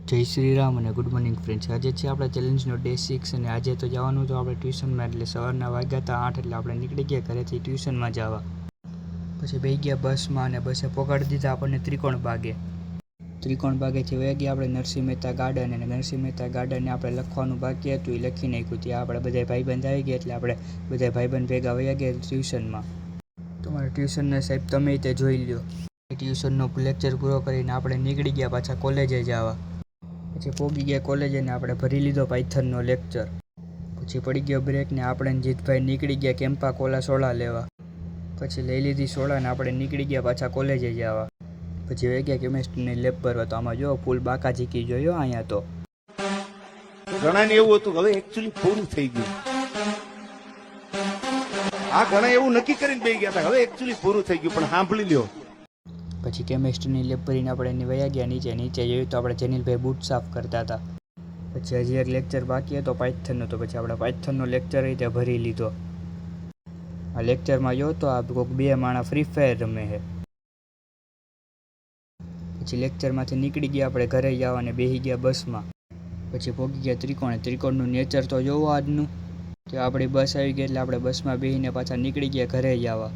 જય શ્રી રામ અને good morning friends. આજે છે આપણા ચેલેન્જનો ડે 6 અને આજે તો જવાનું તો આપણે ટ્યુશનમાં. એટલે સવારના વાગ્યા હતા 8 એટલે આપણે નીકળી ગયા ઘરેથી ટ્યુશનમાં જવા. પછી બેસી ગયા બસમાં અને બસે પકડી દીધા આપણને ત્રિકોણ બાગેથી વહી ગયા આપણે નરસિંહ મહેતા ગાર્ડન. અને નરસિંહ મહેતા ગાર્ડનને આપણે લખવાનું બાકી હતું, એ લખી નાખ્યું. ત્યાં આપણે બધા ભાઈબંધ આવી ગયા એટલે આપણે બધા ભાઈબંધ ભેગા વહી ગયા ટ્યુશનમાં. તમારા ટ્યુશનના સાહેબ તમે તે જોઈ લ્યો. ટ્યુશનનો લેક્ચર પૂરો કરીને આપણે નીકળી ગયા પાછા કોલેજે જવા. પછી પહોંચી ગયા કોલેજે ને આપણે ભરી લીધો પાયથનનો લેક્ચર. પછી પડી ગયો બ્રેક ને આપણે જીતભાઈ નીકળી ગયા કેમ્પા કોલા સોડા લેવા. પછી લઈ લીધી સોડા ને આપણે નીકળી ગયા પાછા કોલેજે જવા. પછી વહી ગયા કેમેસ્ટ્રીની લેબ ભરવા. તો આમાં જો ફૂલ બાકા ઝીકી જોયો અહીંયા તો ઘણાને એવું હતું હવે એકચ્યુઅલી પૂરું થઈ ગયું. આ ઘણા એવું નક્કી કરીને બેસી ગયા હતા હવે એકચ્યુઅલી પૂરું થઈ ગયું, પણ સાંભળી લ્યો. પછી કેમેસ્ટ્રીની લેબ ભરીને આપણે એની વયા ગયા નીચે જોયું તો આપણે જનીલભાઈ બૂટ સાફ કરતા હતા. પછી હજી એક લેક્ચર બાકી હતો પાયથનનો, તો પછી આપણે પાયથનનો લેક્ચર રીતે ભરી લીધો. આ લેક્ચરમાં જો તો આ કોઈક બે માણા ફ્રી ફાયર રમે છે. પછી લેક્ચરમાંથી નીકળી ગયા આપણે ઘરે જવા અને બેસી ગયા બસમાં. પછી પહોંચી ગયા ત્રિકોણનું નેચર તો જોવો આજનું. તો આપણી બસ આવી ગઈ એટલે આપણે બસમાં બેસીને પાછા નીકળી ગયા ઘરે જવા.